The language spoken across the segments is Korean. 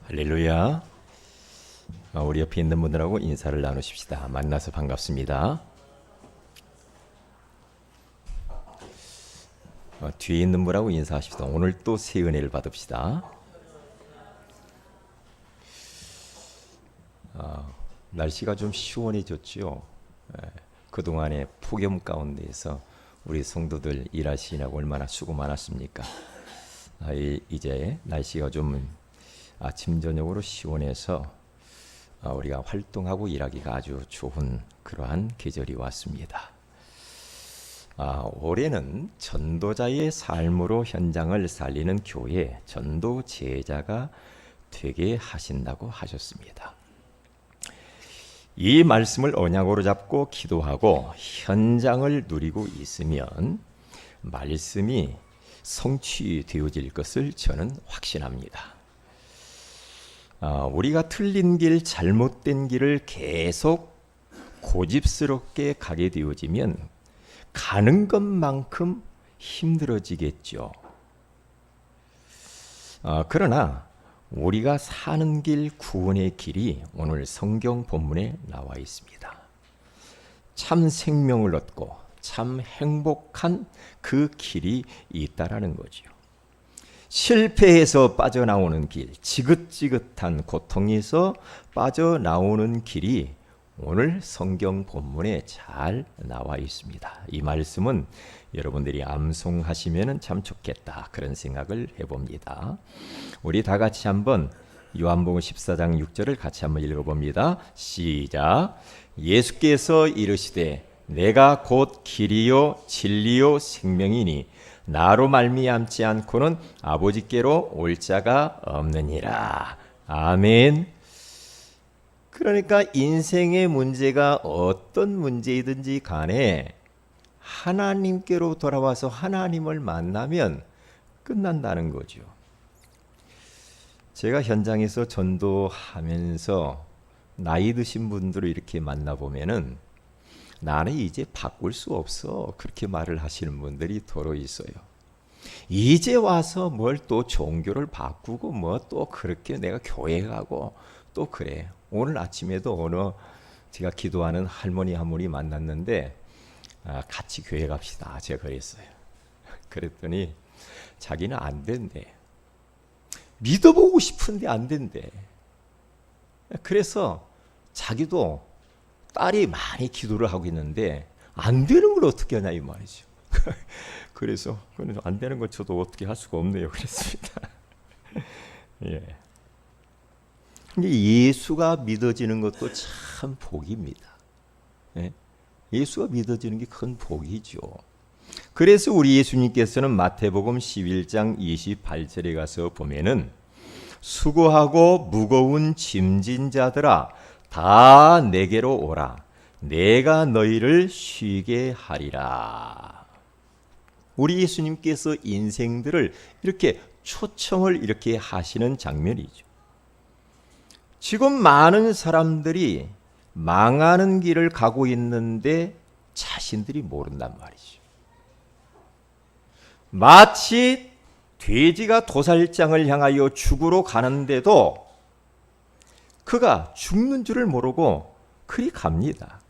할렐루야. 우리 옆에 있는 분들하고 인사를 나누십시다. 만나서 반갑습니다. 뒤에 있는 분하고 인사하십시다. 오늘 또 새 은혜를 받읍시다. 날씨가 좀 시원해졌지요. 그동안의 폭염 가운데에서 우리 성도들 일하시느라고 얼마나 수고 많았습니까? 이제 날씨가 좀 아침 저녁으로 시원해서 우리가 활동하고 일하기가 아주 좋은 그러한 계절이 왔습니다. 올해는 전도자의 삶으로 현장을 살리는 교회 전도 제자가 되게 하신다고 하셨습니다. 이 말씀을 언약으로 잡고 기도하고 현장을 누리고 있으면 말씀이 성취되어질 것을 저는 확신합니다. 우리가 틀린 길, 잘못된 길을 계속 고집스럽게 가게 되어지면 가는 것만큼 힘들어지겠죠. 그러나 우리가 사는 길, 구원의 길이 오늘 성경 본문에 나와 있습니다. 참 생명을 얻고 참 행복한 그 길이 있다라는 거죠. 실패해서 빠져나오는 길, 지긋지긋한 고통에서 빠져나오는 길이 오늘 성경 본문에 잘 나와 있습니다. 이 말씀은 여러분들이 암송하시면 참 좋겠다, 그런 생각을 해봅니다. 우리 다 같이 한번 요한복음 14장 6절을 같이 한번 읽어봅니다. 시작. 예수께서 이르시되 내가 곧 길이요 진리요 생명이니 나로 말미암지 않고는 아버지께로 올 자가 없느니라. 아멘. 그러니까 인생의 문제가 어떤 문제이든지 간에 하나님께로 돌아와서 하나님을 만나면 끝난다는 거죠. 제가 현장에서 전도하면서 나이 드신 분들을 이렇게 만나보면은 나는 이제 바꿀 수 없어, 그렇게 말을 하시는 분들이 더러 있어요. 이제 와서 뭘 또 종교를 바꾸고 뭐 또 그렇게 내가 교회 가고 또 그래. 오늘 아침에도 어느 제가 기도하는 할머니 한 분이 만났는데 같이 교회 갑시다, 제가 그랬어요. 그랬더니 자기는 안 된대. 믿어보고 싶은데 안 된대. 그래서 자기도 딸이 많이 기도를 하고 있는데 안 되는 걸 어떻게 하냐 이 말이죠. 그래서 안 되는 걸 저도 어떻게 할 수가 없네요, 그랬습니다. 예. 근데 예수가 믿어지는 것도 참 복입니다. 예? 예수가 믿어지는 게 큰 복이죠. 그래서 우리 예수님께서는 마태복음 11장 28절에 가서 보면은 수고하고 무거운 짐진 자들아 다 내게로 오라. 내가 너희를 쉬게 하리라. 우리 예수님께서 인생들을 이렇게 초청을 이렇게 하시는 장면이죠. 지금 많은 사람들이 망하는 길을 가고 있는데 자신들이 모른단 말이죠. 마치 돼지가 도살장을 향하여 죽으러 가는데도 그가 죽는 줄을 모르고 그리 갑니다.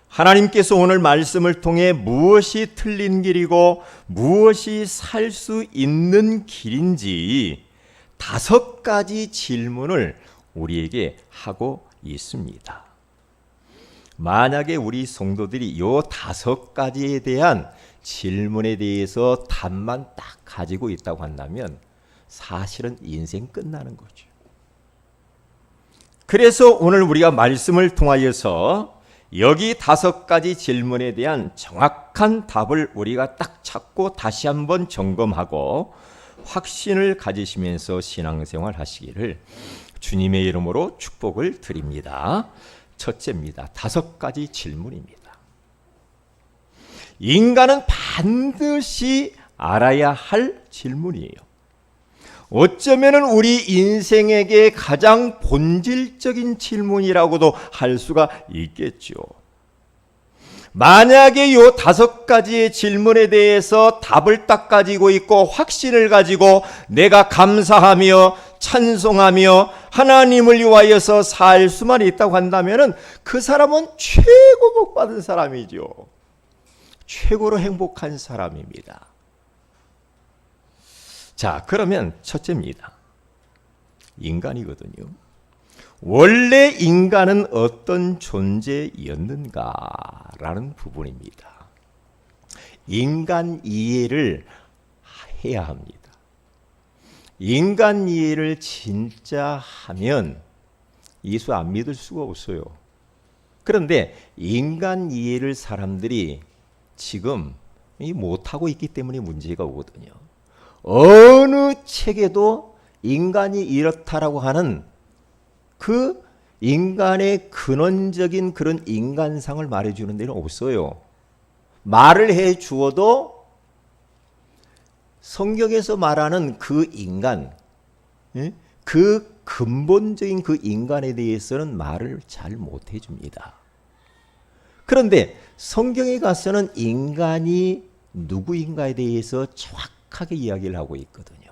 하나님께서 오늘 말씀을 통해 무엇이 틀린 길이고 무엇이 살 수 있는 길인지 5가지 질문을 우리에게 하고 있습니다. 만약에 우리 성도들이 이 5가지에 대한 질문에 대해서 답만 딱 가지고 있다고 한다면 사실은 인생 끝나는 거죠. 그래서 오늘 우리가 말씀을 통하여서 여기 5가지 질문에 대한 정확한 답을 우리가 딱 찾고 다시 한번 점검하고 확신을 가지시면서 신앙생활 하시기를 주님의 이름으로 축복을 드립니다. 첫째입니다. 5가지 질문입니다. 인간은 반드시 알아야 할 질문이에요. 어쩌면 우리 인생에게 가장 본질적인 질문이라고도 할 수가 있겠죠. 만약에 이 5가지의 질문에 대해서 답을 딱 가지고 있고 확신을 가지고 내가 감사하며 찬송하며 하나님을 위하여서 살 수만 있다고 한다면 그 사람은 최고 복받은 사람이죠. 최고로 행복한 사람입니다. 자, 그러면 첫째입니다. 인간이거든요. 원래 인간은 어떤 존재였는가라는 부분입니다. 인간 이해를 해야 합니다. 인간 이해를 진짜 하면 예수 안 믿을 수가 없어요. 그런데 인간 이해를 사람들이 지금 못하고 있기 때문에 문제가 오거든요. 어느 책에도 인간이 이렇다라고 하는 그 인간의 근원적인 그런 인간상을 말해주는 데는 없어요. 말을 해 주어도 성경에서 말하는 그 인간, 그 근본적인 그 인간에 대해서는 말을 잘 못해 줍니다. 그런데 성경에 가서는 인간이 누구인가에 대해서 정확하게 이야기를 하고 있거든요.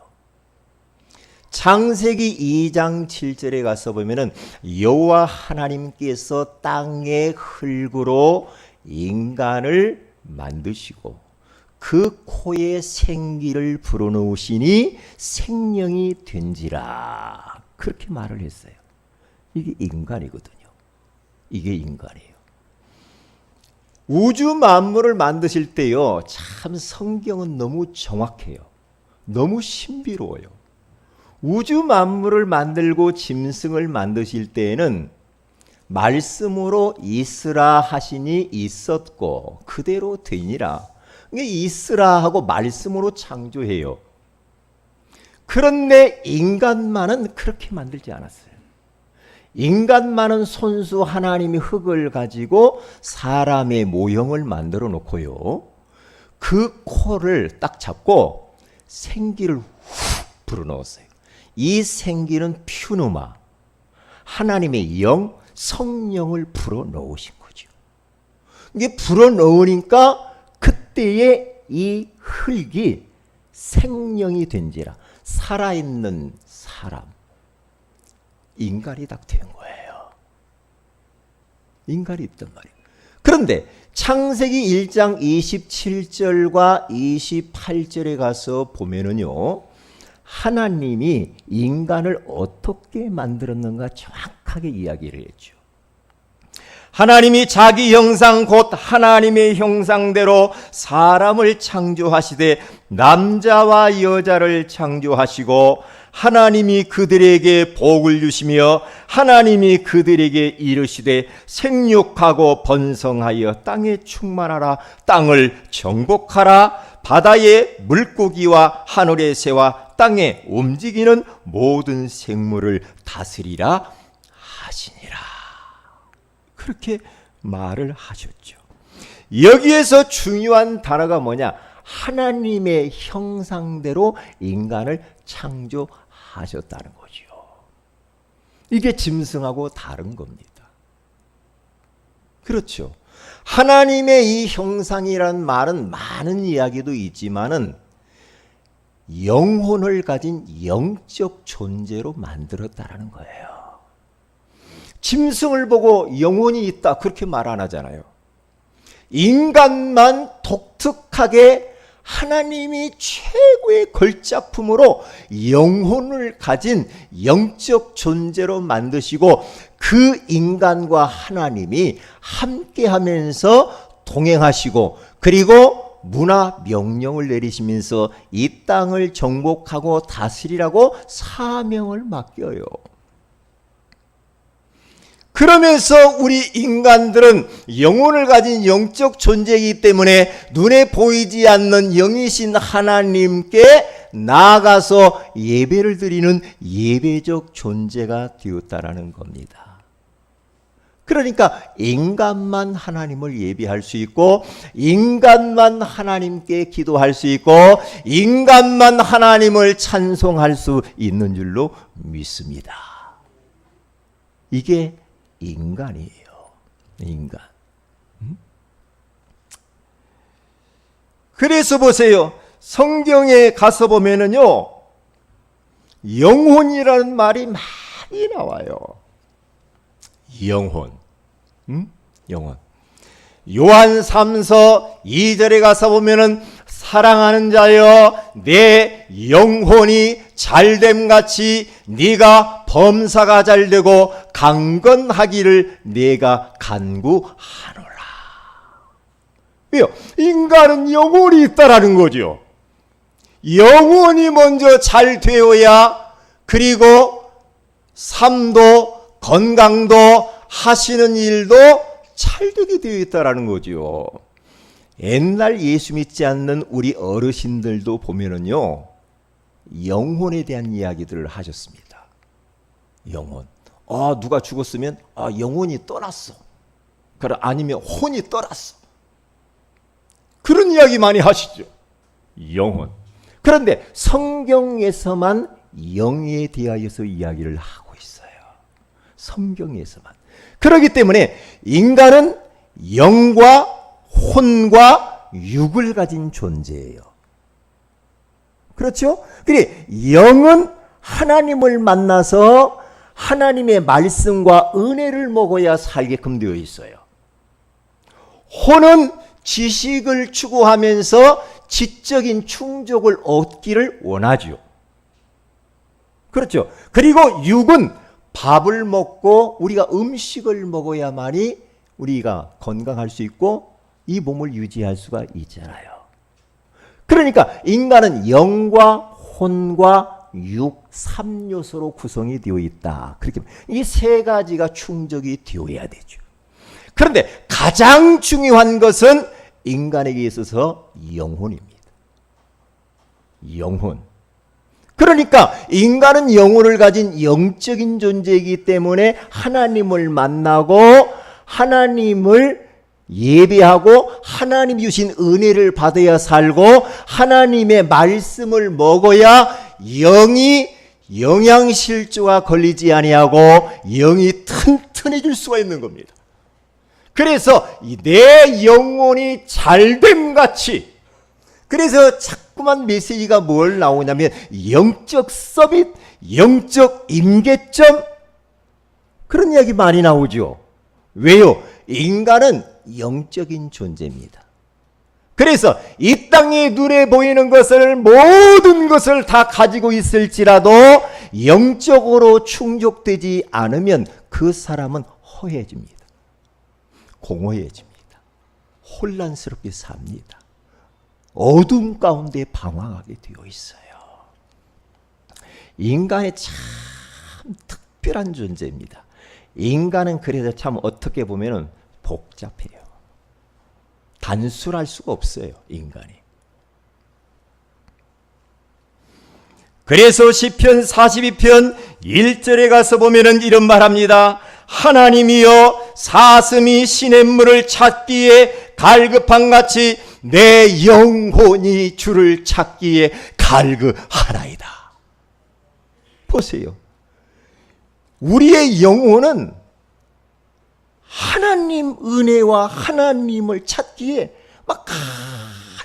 창세기 2장 7절에 가서 보면은 여호와 하나님께서 땅의 흙으로 인간을 만드시고 그 코에 생기를 불어넣으시니 생명이 된지라, 그렇게 말을 했어요. 이게 인간이거든요. 이게 인간이에요. 우주 만물을 만드실 때요, 참 성경은 너무 정확해요. 너무 신비로워요. 우주 만물을 만들고 짐승을 만드실 때에는 말씀으로 있으라 하시니 있었고 그대로 되니라. 있으라 하고 말씀으로 창조해요. 그런데 인간만은 그렇게 만들지 않았어요. 인간만은 손수 하나님이 흙을 가지고 사람의 모형을 만들어 놓고요, 그 코를 딱 잡고 생기를 훅 불어넣었어요. 이 생기는 퓨누마, 하나님의 영, 성령을 불어넣으신 거죠. 이게 불어넣으니까 그때의 이 흙이 생명이 된지라, 살아있는 사람, 인간이 딱 된 거예요. 인간이 있단 말이에요. 그런데 창세기 1장 27절과 28절에 가서 보면은요, 하나님이 인간을 어떻게 만들었는가 정확하게 이야기를 했죠. 하나님이 자기 형상 곧 하나님의 형상대로 사람을 창조하시되 남자와 여자를 창조하시고 하나님이 그들에게 복을 주시며 하나님이 그들에게 이르시되 생육하고 번성하여 땅에 충만하라, 땅을 정복하라, 바다의 물고기와 하늘의 새와 땅에 움직이는 모든 생물을 다스리라 하시니라. 그렇게 말을 하셨죠. 여기에서 중요한 단어가 뭐냐? 하나님의 형상대로 인간을 창조하셨다는 거죠. 이게 짐승하고 다른 겁니다. 그렇죠. 하나님의 이 형상이란 말은 많은 이야기도 있지만은 영혼을 가진 영적 존재로 만들었다라는 거예요. 짐승을 보고 영혼이 있다 그렇게 말 안 하잖아요. 인간만 독특하게 하나님이 최고의 걸작품으로 영혼을 가진 영적 존재로 만드시고 그 인간과 하나님이 함께하면서 동행하시고 그리고 문화 명령을 내리시면서 이 땅을 정복하고 다스리라고 사명을 맡겨요. 그러면서 우리 인간들은 영혼을 가진 영적 존재이기 때문에 눈에 보이지 않는 영이신 하나님께 나아가서 예배를 드리는 예배적 존재가 되었다라는 겁니다. 그러니까 인간만 하나님을 예배할 수 있고 인간만 하나님께 기도할 수 있고 인간만 하나님을 찬송할 수 있는 줄로 믿습니다. 이게 인간이에요. 인간. 그래서 보세요. 성경에 가서 보면은요, 영혼이라는 말이 많이 나와요. 영혼. 영혼. 요한 3서 2절에 가서 보면은 사랑하는 자여 내 영혼이 잘됨같이 네가 범사가 잘되고 강건하기를 내가 간구하노라. 왜요? 인간은 영혼이 있다라는 거죠. 영혼이 먼저 잘 되어야 그리고 삶도 건강도 하시는 일도 잘 되게 되어 있다라는 거죠. 옛날 예수 믿지 않는 우리 어르신들도 보면은요, 영혼에 대한 이야기들을 하셨습니다. 영혼. 누가 죽었으면 영혼이 떠났어. 그래, 아니면 혼이 떠났어. 그런 이야기 많이 하시죠. 영혼. 그런데 성경에서만 영에 대하여서 이야기를 하고 있어요. 성경에서만. 그렇기 때문에 인간은 영과 혼과 육을 가진 존재예요. 그렇죠? 그래, 영은 하나님을 만나서 하나님의 말씀과 은혜를 먹어야 살게끔 되어 있어요. 혼은 지식을 추구하면서 지적인 충족을 얻기를 원하죠. 그렇죠? 그리고 육은 밥을 먹고 우리가 음식을 먹어야만이 우리가 건강할 수 있고 이 몸을 유지할 수가 있잖아요. 그러니까 인간은 영과 혼과 육 3요소로 구성이 되어 있다. 그렇게 이 세 가지가 충족이 되어야 되죠. 그런데 가장 중요한 것은 인간에게 있어서 영혼입니다. 영혼. 그러니까 인간은 영혼을 가진 영적인 존재이기 때문에 하나님을 만나고 하나님을 예배하고 하나님 주신 은혜를 받아야 살고 하나님의 말씀을 먹어야 영이 영양실조가 걸리지 아니하고 영이 튼튼해질 수가 있는 겁니다. 그래서 내 영혼이 잘됨같이, 그래서 자꾸만 메시지가 뭘 나오냐면 영적 서밋, 영적 임계점, 그런 이야기 많이 나오죠. 왜요? 인간은 영적인 존재입니다. 그래서 이 땅에 눈에 보이는 것을, 모든 것을 다 가지고 있을지라도 영적으로 충족되지 않으면 그 사람은 허해집니다. 공허해집니다. 혼란스럽게 삽니다. 어둠 가운데 방황하게 되어 있어요. 인간이 참 특별한 존재입니다. 인간은 그래서 참 어떻게 보면 복잡해요. 단순할 수가 없어요, 인간이. 그래서 시편 42편 1절에 가서 보면은 이런 말합니다. 하나님이여 사슴이 시냇물을 찾기에 갈급한같이 내 영혼이 주를 찾기에 갈급하나이다. 보세요. 우리의 영혼은 하나님 은혜와 하나님을 찾기에 막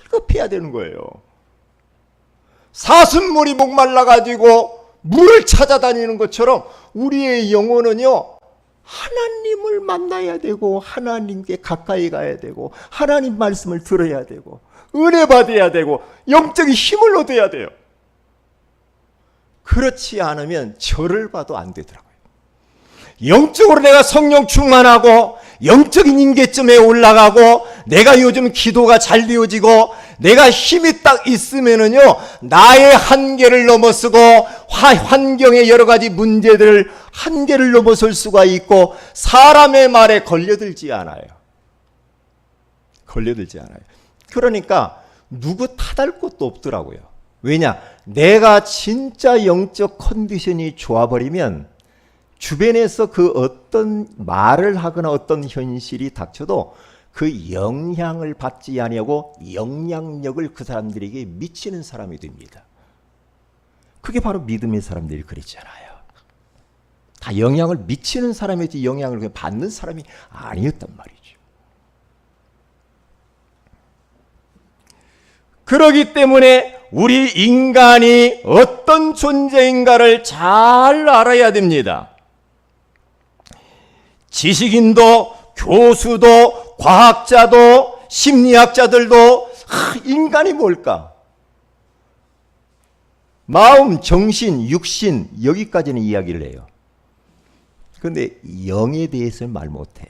갈급해야 되는 거예요. 사슴물이 목말라가지고 물을 찾아다니는 것처럼 우리의 영혼은요, 하나님을 만나야 되고 하나님께 가까이 가야 되고 하나님 말씀을 들어야 되고 은혜 받아야 되고 영적인 힘을 얻어야 돼요. 그렇지 않으면 절을 봐도 안 되더라고요. 영적으로 내가 성령 충만하고 영적인 임계점에 올라가고 내가 요즘 기도가 잘 되어지고 내가 힘이 딱 있으면은요, 나의 한계를 넘어서고 환경의 여러 가지 문제들 한계를 넘어설 수가 있고 사람의 말에 걸려들지 않아요. 걸려들지 않아요. 그러니까 누구 탓할 것도 없더라고요. 왜냐? 내가 진짜 영적 컨디션이 좋아버리면 주변에서 그 어떤 말을 하거나 어떤 현실이 닥쳐도 그 영향을 받지 아니하고 영향력을 그 사람들에게 미치는 사람이 됩니다. 그게 바로 믿음의 사람들이 그랬잖아요. 다 영향을 미치는 사람이지 영향을 받는 사람이 아니었단 말이죠. 그렇기 때문에 우리 인간이 어떤 존재인가를 잘 알아야 됩니다. 지식인도 교수도 과학자도 심리학자들도 인간이 뭘까? 마음, 정신, 육신 여기까지는 이야기를 해요. 그런데 영에 대해서는 말 못해요.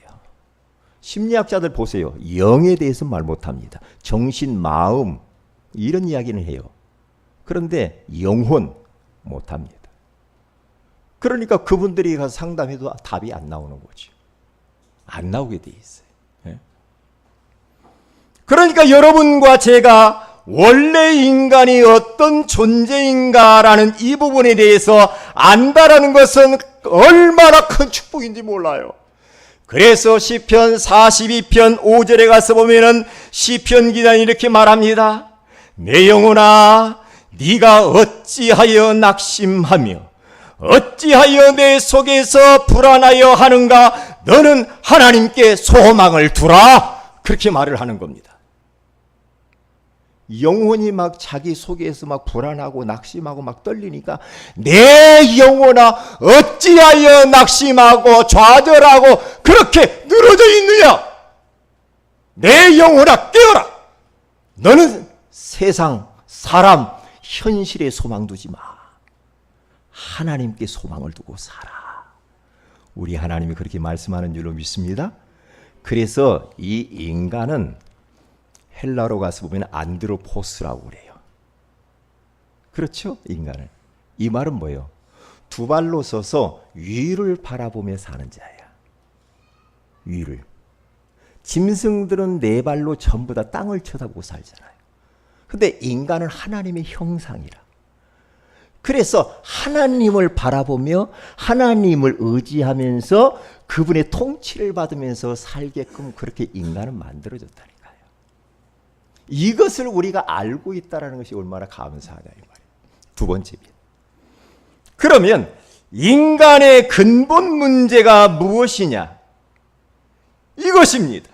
심리학자들 보세요. 영에 대해서는 말 못합니다. 정신, 마음 이런 이야기는 해요. 그런데 영혼 못합니다. 그러니까 그분들이 가서 상담해도 답이 안 나오는 거죠. 안 나오게 돼 있어요. 그러니까 여러분과 제가 원래 인간이 어떤 존재인가라는 이 부분에 대해서 안다라는 것은 얼마나 큰 축복인지 몰라요. 그래서 시편 42편 5절에 가서 보면은 시편 기자는 이렇게 말합니다. 내 영혼아 네가 어찌하여 낙심하며 어찌하여 내 속에서 불안하여 하는가? 너는 하나님께 소망을 두라. 그렇게 말을 하는 겁니다. 영혼이 막 자기 속에서 막 불안하고 낙심하고 막 떨리니까 내 영혼아 어찌하여 낙심하고 좌절하고 그렇게 늘어져 있느냐? 내 영혼아 깨어라. 너는 세상, 사람, 현실에 소망 두지 마. 하나님께 소망을 두고 살아. 우리 하나님이 그렇게 말씀하는 줄로 믿습니다. 그래서 이 인간은 헬라로 가서 보면 안드로포스라고 그래요. 그렇죠? 인간은. 이 말은 뭐예요? 두 발로 서서 위를 바라보며 사는 자야. 위를. 짐승들은 네 발로 전부 다 땅을 쳐다보고 살잖아요. 근데 인간은 하나님의 형상이라. 그래서 하나님을 바라보며 하나님을 의지하면서 그분의 통치를 받으면서 살게끔 그렇게 인간은 만들어졌다니까요. 이것을 우리가 알고 있다는 것이 얼마나 감사하냐 이 말이에요. 두 번째입니다. 그러면 인간의 근본 문제가 무엇이냐? 이것입니다.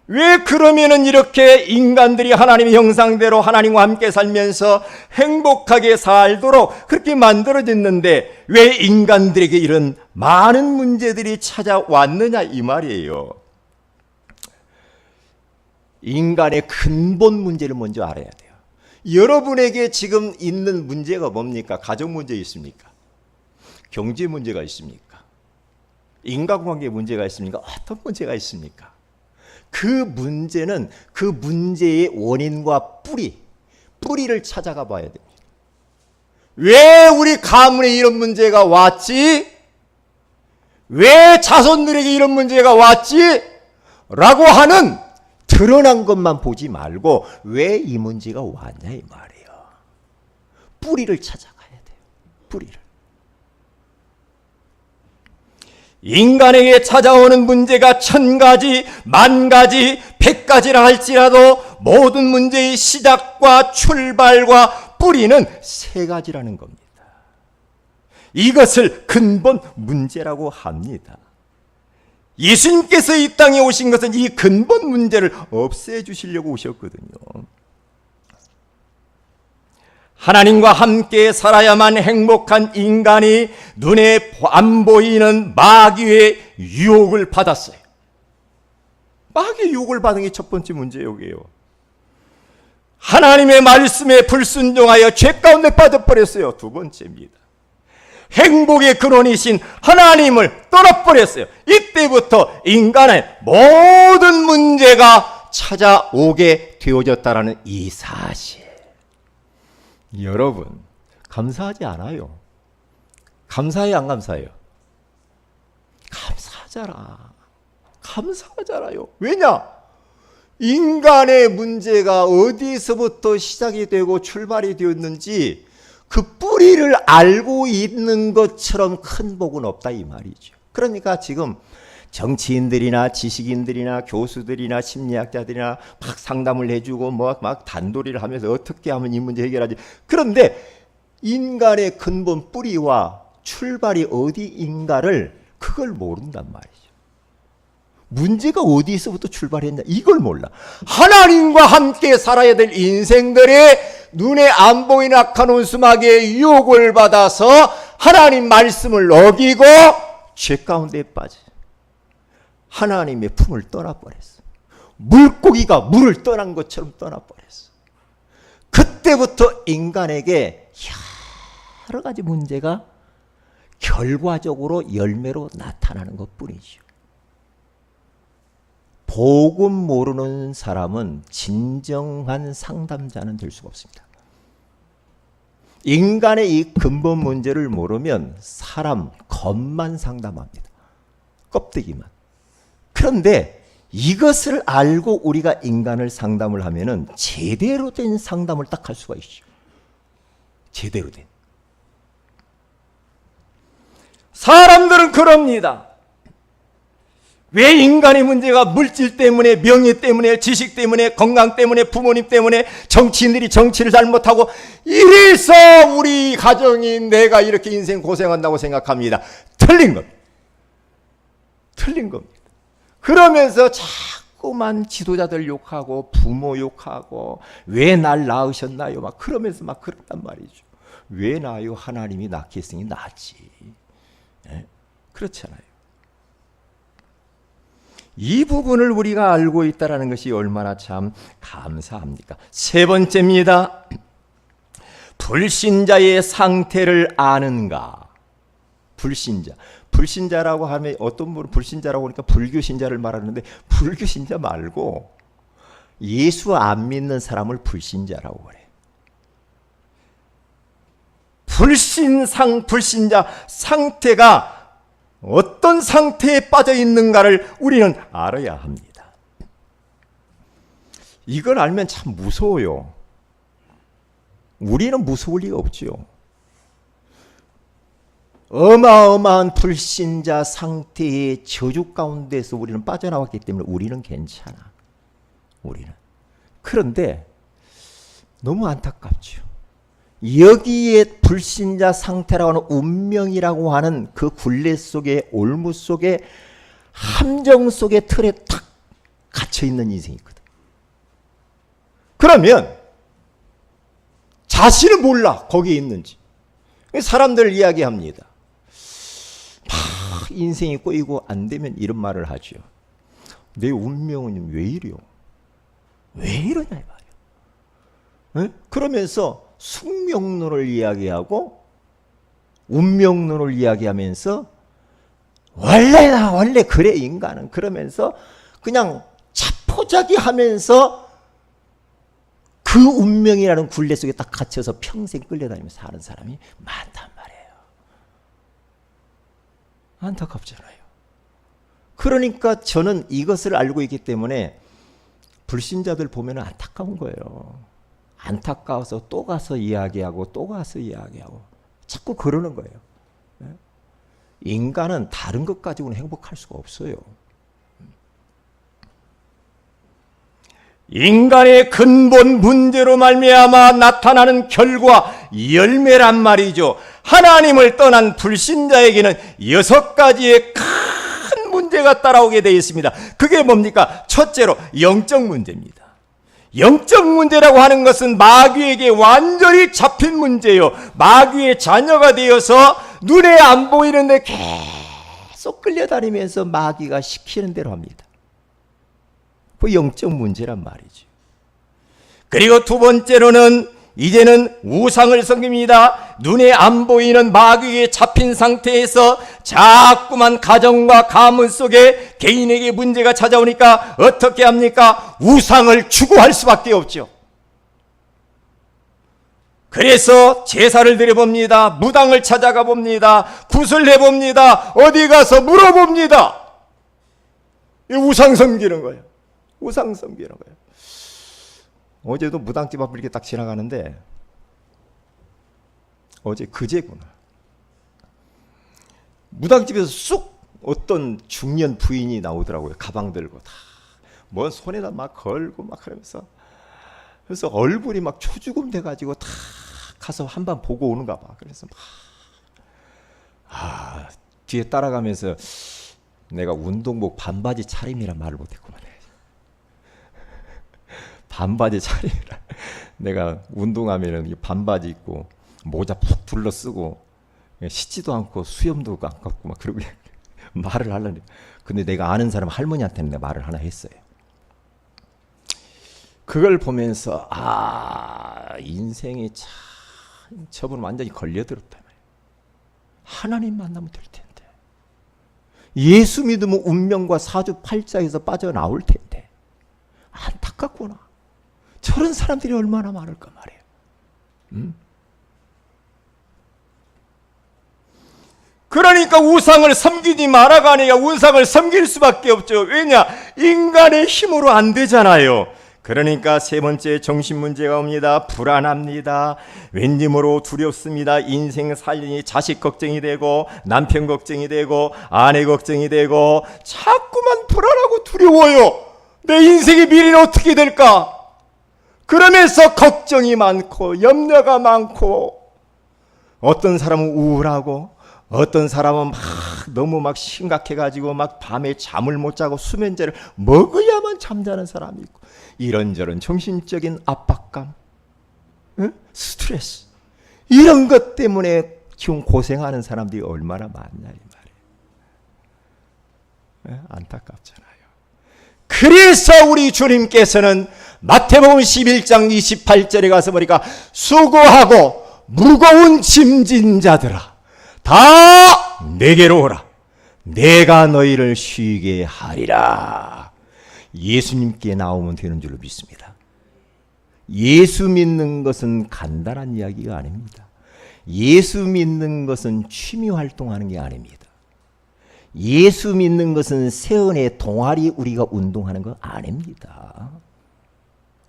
왜 그러면은 이렇게 인간들이 하나님의 형상대로 하나님과 함께 살면서 행복하게 살도록 그렇게 만들어졌는데 왜 인간들에게 이런 많은 문제들이 찾아왔느냐 이 말이에요. 인간의 근본 문제를 먼저 알아야 돼요. 여러분에게 지금 있는 문제가 뭡니까? 가정 문제 있습니까? 경제 문제가 있습니까? 인간관계 문제가 있습니까? 어떤 문제가 있습니까? 그 문제는 그 문제의 원인과 뿌리를 찾아가 봐야 됩니다. 왜 우리 가문에 이런 문제가 왔지? 왜 자손들에게 이런 문제가 왔지? 라고 하는 드러난 것만 보지 말고 왜 이 문제가 왔냐 이 말이에요. 뿌리를 찾아가야 돼요. 뿌리를. 인간에게 찾아오는 문제가 1000가지, 10,000가지, 100가지라 할지라도 모든 문제의 시작과 출발과 뿌리는 3가지라는 겁니다. 이것을 근본 문제라고 합니다. 예수님께서 이 땅에 오신 것은 이 근본 문제를 없애주시려고 오셨거든요. 하나님과 함께 살아야만 행복한 인간이 눈에 안 보이는 마귀의 유혹을 받았어요. 마귀의 유혹을 받은 게 첫 번째 문제예요. 여기에요. 하나님의 말씀에 불순종하여 죄 가운데 빠져버렸어요. 두 번째입니다. 행복의 근원이신 하나님을 떠나버렸어요. 이때부터 인간의 모든 문제가 찾아오게 되어졌다는 이 사실. 여러분 감사하지 않아요? 감사해요 안 감사해요? 감사하잖아요. 왜냐? 인간의 문제가 어디서부터 시작이 되고 출발이 되었는지 그 뿌리를 알고 있는 것처럼 큰 복은 없다 이 말이죠. 그러니까 지금 정치인들이나 지식인들이나 교수들이나 심리학자들이나 막 상담을 해주고 막 단도리를 하면서 어떻게 하면 이 문제 해결하지. 그런데 인간의 근본 뿌리와 출발이 어디인가를 그걸 모른단 말이죠. 문제가 어디서부터 출발했냐 이걸 몰라. 하나님과 함께 살아야 될 인생들의 눈에 안 보이는 악한 원수마귀의 유혹을 받아서 하나님 말씀을 어기고 죄 가운데 빠져 하나님의 품을 떠나버렸어. 물고기가 물을 떠난 것처럼 떠나버렸어. 그때부터 인간에게 여러 가지 문제가 결과적으로 열매로 나타나는 것뿐이죠. 복음 모르는 사람은 진정한 상담자는 될 수가 없습니다. 인간의 이 근본 문제를 모르면 사람 겉만 상담합니다. 껍데기만. 그런데 이것을 알고 우리가 인간을 상담을 하면은 제대로 된 상담을 딱 할 수가 있죠. 제대로 된. 사람들은 그럽니다. 왜 인간의 문제가 물질 때문에, 명예 때문에, 지식 때문에, 건강 때문에, 부모님 때문에, 정치인들이 정치를 잘못하고 이래서 우리 가정이 내가 이렇게 인생 고생한다고 생각합니다. 틀린 겁니다. 틀린 겁니다. 그러면서 자꾸만 지도자들 욕하고 부모 욕하고 왜 날 낳으셨나요? 막 그러면서 막 그런단 말이죠. 왜 나요? 하나님이 낳게 했으니 낳지. 네? 그렇잖아요. 이 부분을 우리가 알고 있다는 것이 얼마나 참 감사합니까? 세 번째입니다. 불신자의 상태를 아는가? 불신자. 불신자라고 하면 어떤 분은 불신자라고 하니까 불교신자를 말하는데 불교신자 말고 예수 안 믿는 사람을 불신자라고 그래. 불신자 상태가 어떤 상태에 빠져 있는가를 우리는 알아야 합니다. 이걸 알면 참 무서워요. 우리는 무서울 리가 없지요. 어마어마한 불신자 상태의 저주 가운데서 우리는 빠져나왔기 때문에 우리는 괜찮아. 우리는. 그런데 너무 안타깝죠. 여기에 불신자 상태라고 하는 운명이라고 하는 그 굴레 속에, 올무 속에, 함정 속의 틀에 탁 갇혀있는 인생이 있거든. 그러면 자신은 몰라 거기에 있는지. 사람들 이야기합니다. 막 인생이 꼬이고 안 되면 이런 말을 하죠. 내 운명은 왜 이래요? 왜 이러냐 이 말이야. 그러면서 숙명론을 이야기하고 운명론을 이야기하면서 원래 그래 인간은 그러면서 그냥 자포자기하면서 그 운명이라는 굴레 속에 딱 갇혀서 평생 끌려다니면서 사는 사람이 많단 말이에요. 안타깝잖아요. 그러니까 저는 이것을 알고 있기 때문에 불신자들 보면 안타까운 거예요. 안타까워서 또 가서 이야기하고 또 가서 이야기하고 자꾸 그러는 거예요. 인간은 다른 것 가지고는 행복할 수가 없어요. 인간의 근본 문제로 말미암아 나타나는 결과 열매란 말이죠. 하나님을 떠난 불신자에게는 6가지의 큰 문제가 따라오게 되어 있습니다. 그게 뭡니까? 첫째로 영적 문제입니다. 영적 문제라고 하는 것은 마귀에게 완전히 잡힌 문제예요. 마귀의 자녀가 되어서 눈에 안 보이는데 계속 끌려다니면서 마귀가 시키는 대로 합니다. 그 영적 문제란 말이죠. 그리고 두 번째로는 이제는 우상을 섬깁니다. 눈에 안 보이는 마귀에 잡힌 상태에서 자꾸만 가정과 가문 속에 개인에게 문제가 찾아오니까 어떻게 합니까? 우상을 추구할 수밖에 없죠. 그래서 제사를 드려봅니다. 무당을 찾아가 봅니다. 굿을 내봅니다. 어디 가서 물어봅니다. 우상 섬기는 거예요. 우상 섬기는 거예요. 어제도 무당집 앞을 이렇게 딱 지나가는데 어제 그제구나. 무당집에서 쑥 어떤 중년 부인이 나오더라고요. 가방 들고 다 뭔 손에다 막 걸고 막 그러면서 그래서 얼굴이 막 초죽음 돼가지고 다 가서 한번 보고 오는가 봐. 그래서 막 뒤에 따라가면서 내가 운동복 반바지 차림이란 말을 못했구만. 반바지 차림이라 내가 운동하면은 반바지 입고 모자 푹 둘러 쓰고 씻지도 않고 수염도 안 깎고 막 그러고 말을 하려니. 근데 내가 아는 사람 할머니한테는 내가 말을 하나 했어요. 그걸 보면서 인생이 참 저분 완전히 걸려들었다. 하나님 만나면 될 텐데. 예수 믿으면 운명과 사주팔자에서 빠져나올 텐데. 안타깝구나. 저런 사람들이 얼마나 많을까 말이에요. 그러니까 우상을 섬기지 말아가니까 우상을 섬길 수밖에 없죠. 왜냐? 인간의 힘으로 안 되잖아요. 그러니까 세 번째 정신 문제가 옵니다. 불안합니다. 왠지 모르고 두렵습니다. 인생 살림이 자식 걱정이 되고 남편 걱정이 되고 아내 걱정이 되고 자꾸만 불안하고 두려워요. 내 인생의 미래는 어떻게 될까? 그러면서 걱정이 많고 염려가 많고 어떤 사람은 우울하고 어떤 사람은 너무 심각해가지고 밤에 잠을 못 자고 수면제를 먹어야만 잠자는 사람이 있고 이런저런 정신적인 압박감, 스트레스 이런 것 때문에 지금 고생하는 사람들이 얼마나 많냐 이 말이에요. 안타깝잖아요. 그래서 우리 주님께서는 마태복음 11장 28절에 가서 보니까 수고하고 무거운 짐진 자들아 다 내게로 오라. 내가 너희를 쉬게 하리라. 예수님께 나오면 되는 줄로 믿습니다. 예수 믿는 것은 간단한 이야기가 아닙니다. 예수 믿는 것은 취미 활동하는 게 아닙니다. 예수 믿는 것은 세은의 동아리 우리가 운동하는 거 아닙니다.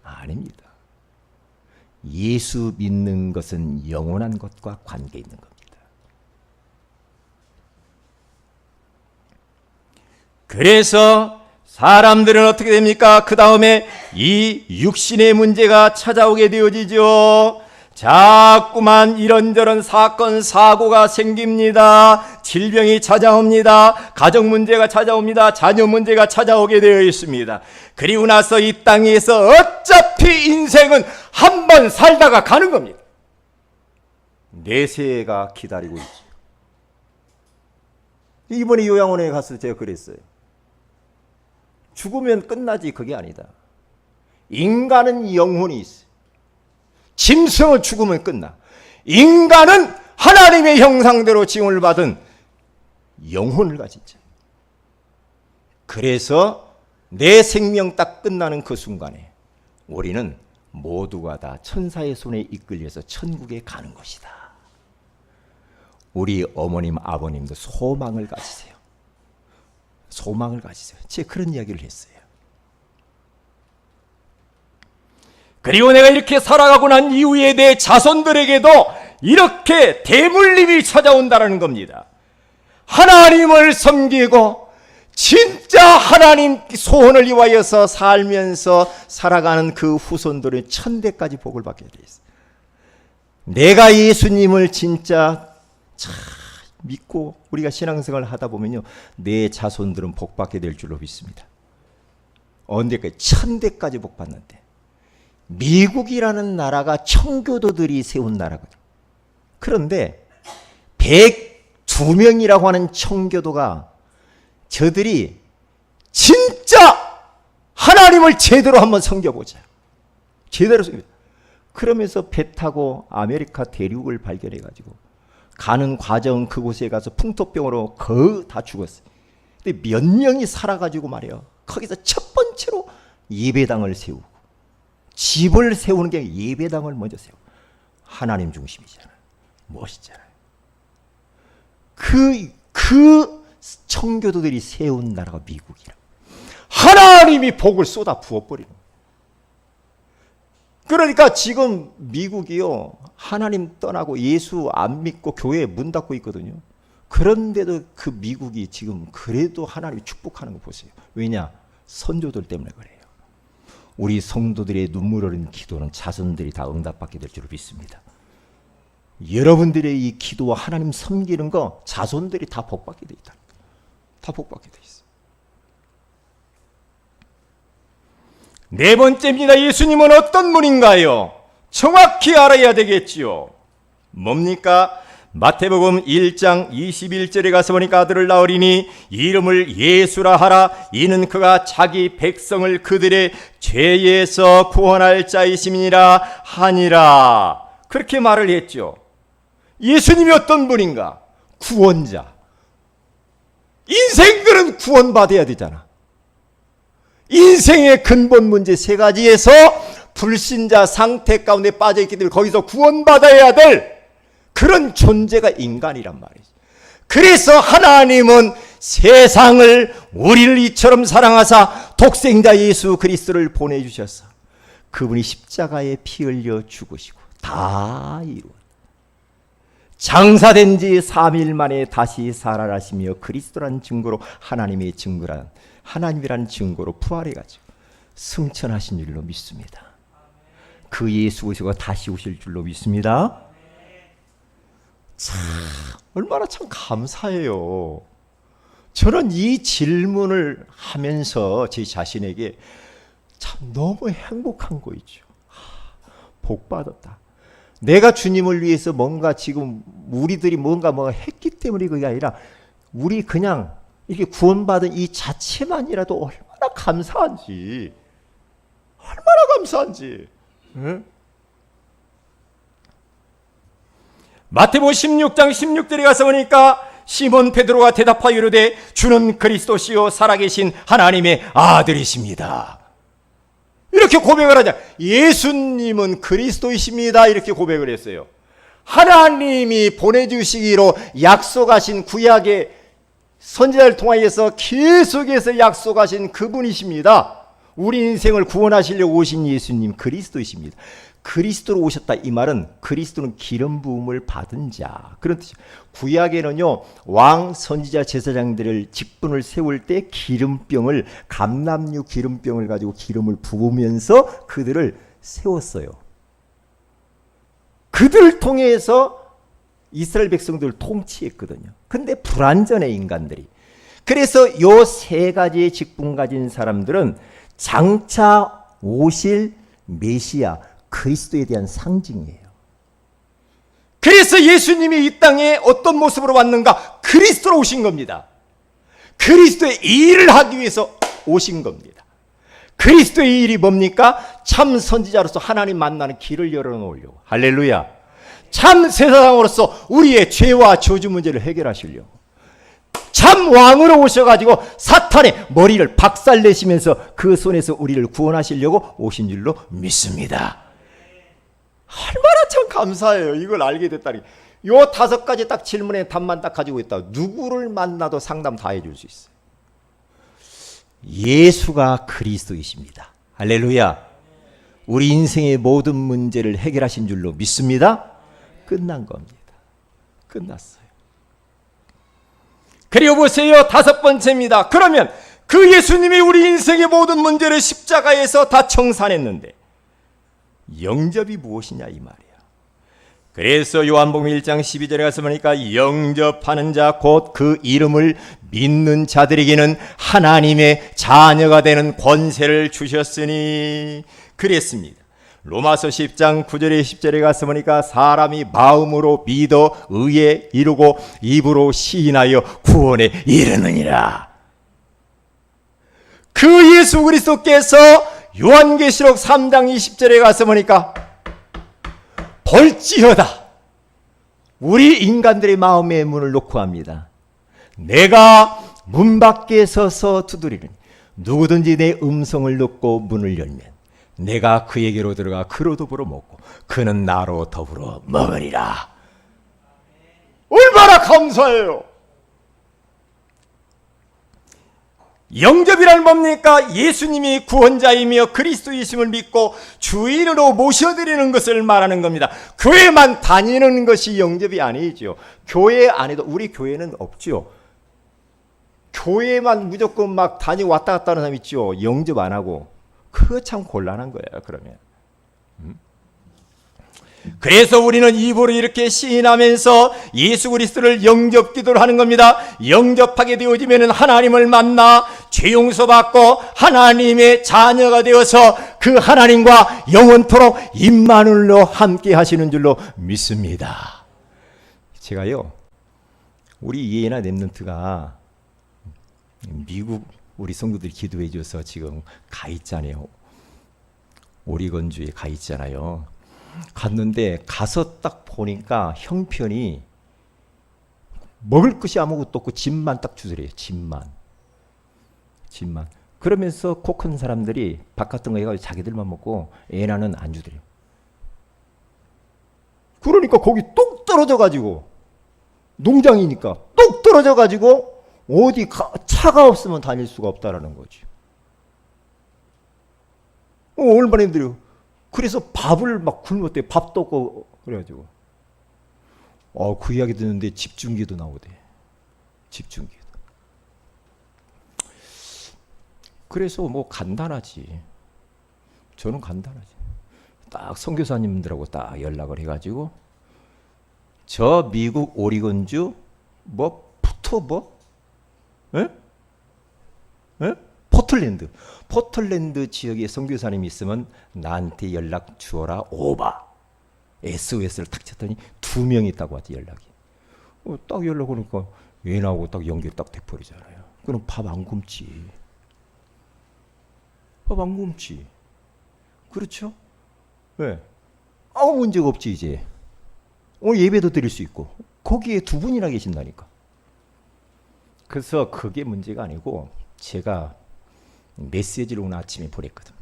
아닙니다. 예수 믿는 것은 영원한 것과 관계 있는 겁니다. 그래서 사람들은 어떻게 됩니까? 그 다음에 이 육신의 문제가 찾아오게 되어지죠. 자꾸만 이런저런 사건 사고가 생깁니다. 질병이 찾아옵니다. 가정 문제가 찾아옵니다. 자녀 문제가 찾아오게 되어 있습니다. 그리고 나서 이 땅에서 어차피 인생은 한 번 살다가 가는 겁니다. 내세가 기다리고 있죠. 이번에 요양원에 가서 제가 그랬어요. 죽으면 끝나지 그게 아니다. 인간은 영혼이 있어요. 짐승은 죽으면 끝나. 인간은 하나님의 형상대로 지음을 받은 영혼을 가진 자. 그래서 내 생명 딱 끝나는 그 순간에 우리는 모두가 다 천사의 손에 이끌려서 천국에 가는 것이다. 우리 어머님 아버님도 소망을 가지세요. 소망을 가지세요. 제가 그런 이야기를 했어요. 그리고 내가 이렇게 살아가고 난 이후에 내 자손들에게도 이렇게 대물림이 찾아온다는 겁니다. 하나님을 섬기고 진짜 하나님 소원을 위하여서 살면서 살아가는 그 후손들은 천대까지 복을 받게 돼 있어요. 내가 예수님을 진짜 참 믿고 우리가 신앙생활을 하다 보면요, 내 자손들은 복받게 될 줄로 믿습니다. 언제까지? 천대까지 복받는데. 미국이라는 나라가 청교도들이 세운 나라거든요. 그런데 102명이라고 하는 청교도가 저들이 진짜 하나님을 제대로 한번 섬겨보자. 제대로 섬겨보자. 그러면서 배 타고 아메리카 대륙을 발견해가지고 가는 과정 그곳에 가서 풍토병으로 거의 다 죽었어요. 근데 몇 명이 살아가지고 말이에요. 거기서 첫 번째로 예배당을 세우고 집을 세우는 게 예배당을 먼저 세우고 하나님 중심이잖아요. 멋있잖아요. 그 청교도들이 세운 나라가 미국이라. 하나님이 복을 쏟아 부어버리는 거예요. 그러니까 지금 미국이요, 하나님 떠나고 예수 안 믿고 교회에 문 닫고 있거든요. 그런데도 그 미국이 지금 그래도 하나님이 축복하는 거 보세요. 왜냐? 선조들 때문에 그래요. 우리 성도들의 눈물 흘린 기도는 자손들이 다 응답받게 될 줄 믿습니다. 여러분들의 이 기도와 하나님 섬기는 거 자손들이 다 복받게 돼 있다. 다 복받게 돼 있어. 네 번째입니다. 예수님은 어떤 분인가요? 정확히 알아야 되겠지요. 뭡니까? 마태복음 1장 21절에 가서 보니까 아들을 낳으리니 이름을 예수라 하라. 이는 그가 자기 백성을 그들의 죄에서 구원할 자이심이니라 하니라. 그렇게 말을 했죠. 예수님이 어떤 분인가? 구원자. 인생들은 구원받아야 되잖아. 인생의 근본 문제 세 가지에서 불신자 상태 가운데 빠져있기 때문에 거기서 구원받아야 될 그런 존재가 인간이란 말이죠. 그래서 하나님은 세상을 우리를 이처럼 사랑하사 독생자 예수 그리스도를 보내주셔서 그분이 십자가에 피 흘려 죽으시고 다 이루었다. 장사된 지 3일 만에 다시 살아나시며 그리스도란 증거로 하나님이란 증거로 부활해가지고 승천하신 줄로 믿습니다. 그 예수 그리스도가 다시 오실 줄로 믿습니다. 참 얼마나 참 감사해요. 저는 이 질문을 하면서 제 자신에게 참 너무 행복한 거 있죠. 복 받았다. 내가 주님을 위해서 뭔가 지금 우리들이 뭔가 했기 때문에 그게 아니라 우리 그냥 이렇게 구원받은 이 자체만이라도 얼마나 감사한지. 응? 마태복음 16장 16절에 가서 보니까 시몬 베드로가 대답하여 이르되 주는 그리스도시요 살아계신 하나님의 아들이십니다. 이렇게 고백을 하자. 예수님은 그리스도이십니다. 이렇게 고백을 했어요. 하나님이 보내주시기로 약속하신 구약의 선지자를 통하여서 계속해서 약속하신 그분이십니다. 우리 인생을 구원하시려고 오신 예수님 그리스도이십니다. 그리스도로 오셨다 이 말은 그리스도는 기름 부음을 받은 자 그런 뜻이에요. 구약에는요 왕 선지자 제사장들을 직분을 세울 때 기름병을 감람류 기름병을 가지고 기름을 부으면서 그들을 세웠어요. 그들을 통해서 이스라엘 백성들을 통치했거든요. 근데 불완전해 인간들이. 그래서 요 세 가지의 직분 가진 사람들은 장차 오실 메시아 그리스도에 대한 상징이에요. 그래서 예수님이 이 땅에 어떤 모습으로 왔는가? 그리스도로 오신 겁니다. 그리스도의 일을 하기 위해서 오신 겁니다. 그리스도의 일이 뭡니까? 참 선지자로서 하나님 만나는 길을 열어놓으려고. 할렐루야. 참 제사장으로서 우리의 죄와 저주 문제를 해결하시려고. 참 왕으로 오셔가지고 사탄의 머리를 박살내시면서 그 손에서 우리를 구원하시려고 오신 줄로 믿습니다. 얼마나 참 감사해요. 이걸 알게 됐다니. 요 5가지 딱 질문에 답만 딱 가지고 있다. 누구를 만나도 상담 다 해줄 수 있어요. 예수가 그리스도이십니다. 할렐루야. 우리 인생의 모든 문제를 해결하신 줄로 믿습니다. 끝난 겁니다. 끝났어요. 그리고 보세요. 5번째입니다. 그러면 그 예수님이 우리 인생의 모든 문제를 십자가에서 다 청산했는데 영접이 무엇이냐 이 말이야. 그래서 요한복음 1장 12절에 가서 보니까 영접하는 자 곧 그 이름을 믿는 자들에게는 하나님의 자녀가 되는 권세를 주셨으니 그랬습니다. 로마서 10장 9절에 10절에 가서 보니까 사람이 마음으로 믿어 의에 이르고 입으로 시인하여 구원에 이르느니라. 그 예수 그리스도께서 요한계시록 3장 20절에 가서 보니까 볼지어다 우리 인간들의 마음의 문을 놓고 합니다. 내가 문 밖에 서서 두드리니 누구든지 내 음성을 듣고 문을 열면 내가 그에게로 들어가 그로 더불어 먹고 그는 나로 더불어 먹으리라. 얼마나 감사해요. 영접이란 뭡니까? 예수님이 구원자이며 그리스도이심을 믿고 주인으로 모셔드리는 것을 말하는 겁니다. 교회만 다니는 것이 영접이 아니죠. 교회 안에도 우리 교회는 없죠. 교회만 무조건 막 다니고 왔다 갔다 하는 사람 있죠. 영접 안 하고. 그거 참 곤란한 거예요. 그러면 그래서 우리는 입으로 이렇게 시인하면서 예수 그리스도를 영접기도를 하는 겁니다. 영접하게 되어지면 하나님을 만나 죄 용서받고 하나님의 자녀가 되어서 그 하나님과 영원토록 임마누엘로 함께 하시는 줄로 믿습니다. 제가요, 우리 이에나 랩넌트가 미국 우리 성도들이 기도해 줘서 지금 가 있잖아요. 오리건주에 가 있잖아요. 갔는데 가서 딱 보니까 형편이 먹을 것이 아무것도 없고 집만 딱 주더래요. 집만. 그러면서 코 큰 사람들이 밥 같은 거 해가지고 자기들만 먹고 애나는 안 주더래요. 그러니까 거기 뚝 떨어져가지고 농장이니까 뚝 떨어져가지고 어디 차가 없으면 다닐 수가 없다라는 거지. 얼마나 힘들어요. 그래서 밥을 막 굶었대. 밥도 없고 그래가지고. 그 이야기 듣는데 집중기도 나오대. 집중기도. 그래서 뭐 간단하지. 저는 간단하지. 딱 선교사님들하고 딱 연락을 해가지고 저 미국 오리건주 포틀랜드 지역에 선교사님이 있으면 나한테 연락 주어라. 오바. SOS를 탁 쳤더니 2명 있다고 하지 연락이. 딱 연락 오니까 얘나하고 딱 연결 딱 돼버리잖아요. 그럼 밥 안 굶지. 밥 안 굶지. 그렇죠? 왜? 아무 문제가 없지 이제. 오늘 예배도 드릴 수 있고 거기에 2분이나 계신다니까. 그래서 그게 문제가 아니고 제가 메시지를 오늘 아침에 보냈거든.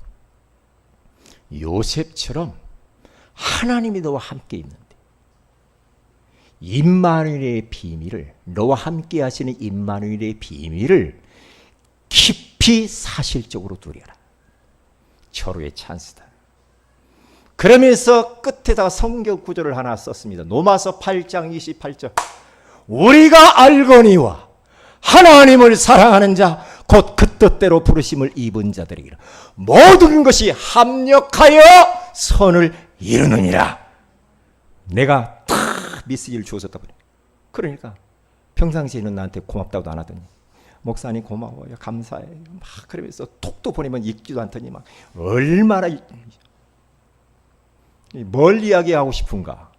요셉처럼 하나님이 너와 함께 있는데 임마누엘의 비밀을, 너와 함께 하시는 임마누엘의 비밀을 깊이 사실적으로 누려라. 절호의 찬스다. 그러면서 끝에다가 성경 구절을 하나 썼습니다. 로마서 8장 28절. 우리가 알거니와 하나님을 사랑하는 자 곧 그 뜻대로 부르심을 입은 자들에게 모든 것이 합력하여 선을 이루느니라. 내가 다 메시지를 주었었다 그래. 그러니까 평상시에는 나한테 고맙다고도 안 하더니 목사님 고마워요, 감사해요 막 그러면서 톡도 보내면 읽지도 않더니 막 얼마나 뭘 이야기하고 싶은가.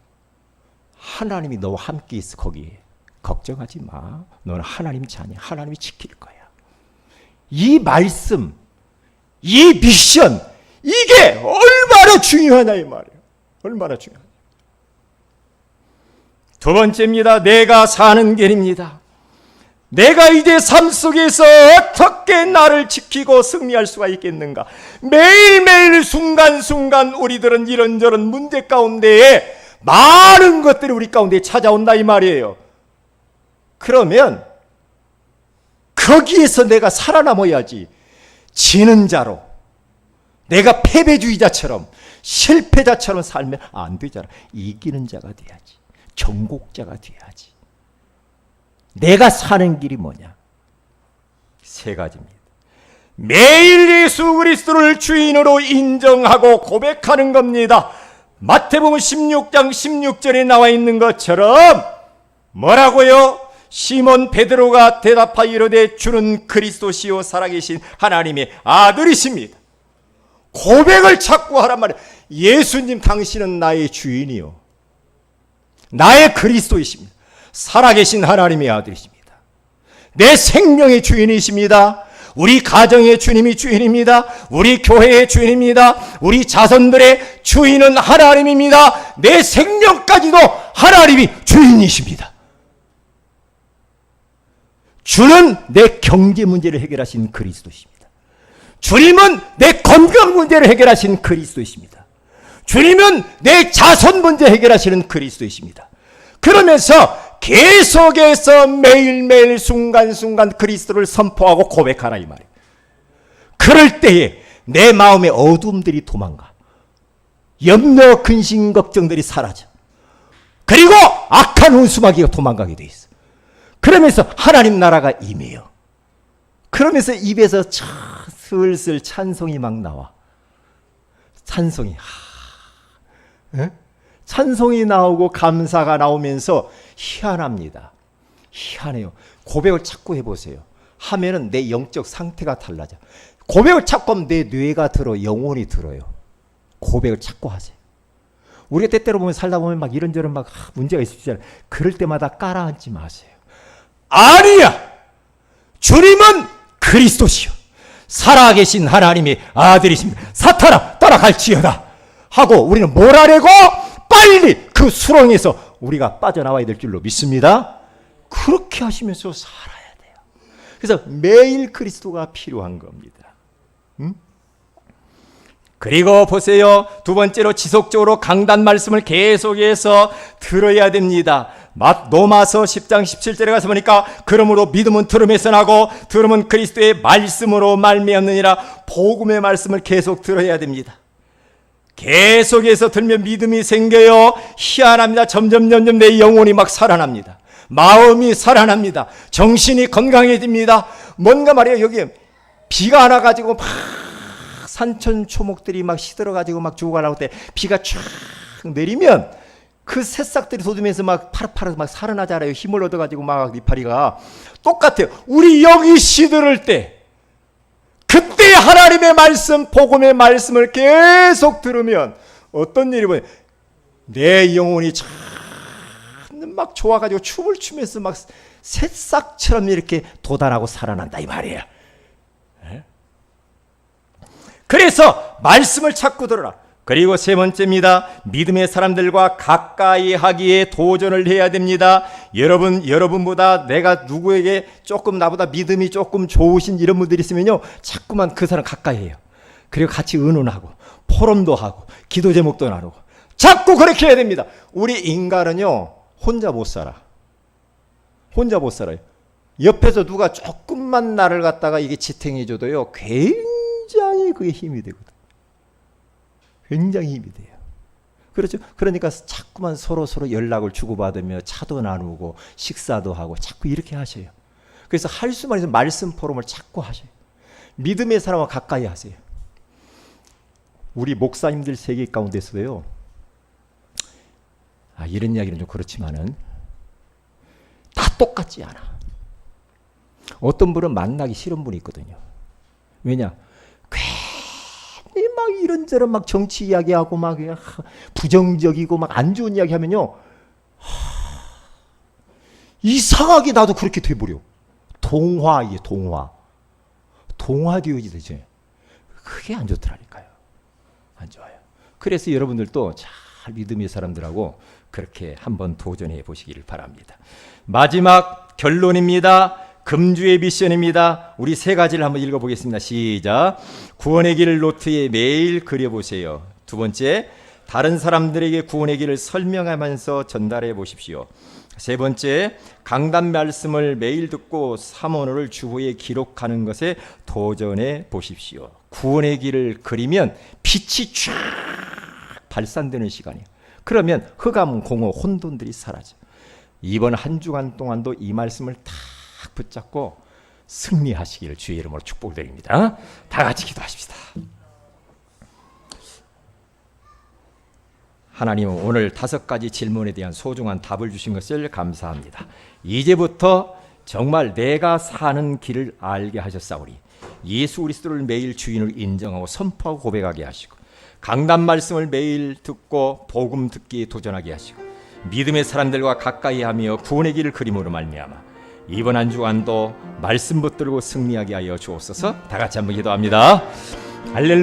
하나님이 너와 함께 있어. 거기에 걱정하지 마. 너는 하나님 자녀. 하나님이 지킬 거야. 이 말씀, 이 미션, 이게 얼마나 중요하냐 이 말이에요. 얼마나 중요하냐. 두 번째입니다. 내가 사는 길입니다. 내가 이제 삶 속에서 어떻게 나를 지키고 승리할 수가 있겠는가. 매일매일 순간순간 우리들은 이런저런 문제 가운데에 많은 것들이 우리 가운데 찾아온다 이 말이에요. 그러면 거기에서 내가 살아남아야지. 지는 자로, 내가 패배주의자처럼 실패자처럼 살면 안 되잖아. 이기는 자가 돼야지. 정복자가 돼야지. 내가 사는 길이 뭐냐? 3가지입니다. 매일 예수 그리스도를 주인으로 인정하고 고백하는 겁니다. 마태복음 16장 16절에 나와 있는 것처럼 뭐라고요? 시몬 베드로가 대답하여 이르되 주는 그리스도시요 살아계신 하나님의 아들이십니다. 고백을 자꾸 하란 말이에요. 예수님 당신은 나의 주인이요 나의 그리스도이십니다. 살아계신 하나님의 아들이십니다. 내 생명의 주인이십니다. 우리 가정의 주님이 주인입니다. 우리 교회의 주인입니다. 우리 자손들의 주인은 하나님입니다. 내 생명까지도 하나님이 주인이십니다. 주는 내 경제 문제를 해결하신 그리스도이십니다. 주님은 내 건강 문제를 해결하신 그리스도이십니다. 주님은 내 자손 문제 해결하시는 그리스도이십니다. 그러면서 계속해서 매일매일 순간순간 그리스도를 선포하고 고백하라 이 말이에요. 그럴 때에 내 마음의 어둠들이 도망가. 염려, 근심, 걱정들이 사라져. 그리고 악한 운수마귀가 도망가게 돼 있어. 그러면서 하나님 나라가 임해요. 그러면서 입에서 슬슬 찬송이 막 나와. 찬송이. 찬송이 나오고 감사가 나오면서 희한합니다. 희한해요. 고백을 자꾸 해보세요. 하면은 내 영적 상태가 달라져. 고백을 자꾸 하면 내 뇌가 들어, 영혼이 들어요. 고백을 자꾸 하세요. 우리가 때때로 보면 살다 보면 막 이런저런 막 문제가 있으시잖아요. 그럴 때마다 깔아앉지 마세요. 아니야! 주님은 그리스도시요 살아계신 하나님의 아들이십니다. 사탄아 따라갈지어다 하고 우리는 뭘 하려고? 빨리 그 수렁에서 우리가 빠져나와야 될 줄로 믿습니다. 그렇게 하시면서 살아야 돼요. 그래서 매일 그리스도가 필요한 겁니다. 그리고 보세요. 두 번째로 지속적으로 강단 말씀을 계속해서 들어야 됩니다. 로마서 10장 17절에 가서 보니까 그러므로 믿음은 들음에서 나고 들음은 그리스도의 말씀으로 말미암느니라. 복음의 말씀을 계속 들어야 됩니다. 계속해서 들면 믿음이 생겨요. 희한합니다. 점점 내 영혼이 막 살아납니다. 마음이 살아납니다. 정신이 건강해집니다. 뭔가 말이에요. 여기 비가 안 와가지고 막 산천초목들이 막 시들어가지고 막 죽어가라고 때 비가 쫙 내리면 그 새싹들이 돋으면서 막 파릇파릇 막 살아나잖아요. 힘을 얻어가지고 막 이파리가 똑같아요. 우리 영이 시들을 때 그때 하나님의 말씀, 복음의 말씀을 계속 들으면 어떤 일이 보여? 내 영혼이 참 막 좋아가지고 춤을 추면서 막 새싹처럼 이렇게 돋아나고 살아난다 이 말이에요. 그래서 말씀을 찾고 들어라. 그리고 세 번째입니다. 믿음의 사람들과 가까이 하기에 도전을 해야 됩니다. 여러분보다 내가 누구에게 조금 나보다 믿음이 조금 좋으신 이런 분들이 있으면요, 자꾸만 그 사람 가까이 해요. 그리고 같이 의논하고 포럼도 하고 기도 제목도 나누고 자꾸 그렇게 해야 됩니다. 우리 인간은요 혼자 못 살아. 혼자 못 살아요. 옆에서 누가 조금만 나를 갖다가 이게 지탱해줘도요 굉장히 그게 힘이 되거든. 굉장히 힘이 돼요. 그렇죠? 그러니까 자꾸만 서로 연락을 주고받으며 차도 나누고 식사도 하고 자꾸 이렇게 하셔요. 그래서 할 수만 있으면 말씀 포럼을 자꾸 하셔요. 믿음의 사람과 가까이 하세요. 우리 목사님들 세계 가운데서도요. 이런 이야기는 좀 그렇지만은 다 똑같지 않아. 어떤 분은 만나기 싫은 분이 있거든요. 왜냐? 괜히 막 이런저런 막 정치 이야기하고 막 부정적이고 막 안 좋은 이야기 하면요. 이상하게 나도 그렇게 돼버려. 동화이에요, 동화. 동화되어지 되죠. 그게 안 좋더라니까요. 안 좋아요. 그래서 여러분들도 잘 믿음의 사람들하고 그렇게 한번 도전해 보시기를 바랍니다. 마지막 결론입니다. 금주의 미션입니다. 우리 세 가지를 한번 읽어보겠습니다. 시작. 구원의 길 노트에 매일 그려보세요. 두 번째, 다른 사람들에게 구원의 길을 설명하면서 전달해 보십시오. 세 번째, 강단 말씀을 매일 듣고 사모를 주보에 기록하는 것에 도전해 보십시오. 구원의 길을 그리면 빛이 쫙 발산되는 시간이에요. 그러면 흑암, 공허, 혼돈들이 사라져. 이번 한 주간 동안도 이 말씀을 딱 붙잡고 승리하시기를 주의 이름으로 축복드립니다. 다 같이 기도하십시다. 하나님은 오늘 5가지 질문에 대한 소중한 답을 주신 것을 감사합니다. 이제부터 정말 내가 사는 길을 알게 하셨사오니 예수 그리스도를 매일 주인으로 인정하고 선포하고 고백하게 하시고 강단 말씀을 매일 듣고 복음 듣기에 도전하게 하시고 믿음의 사람들과 가까이 하며 구원의 길을 그림으로 말미암아 이번 한 주간도 말씀 붙들고 승리하게 하여 주옵소서. 다 같이 한번 기도합니다. 할렐루야.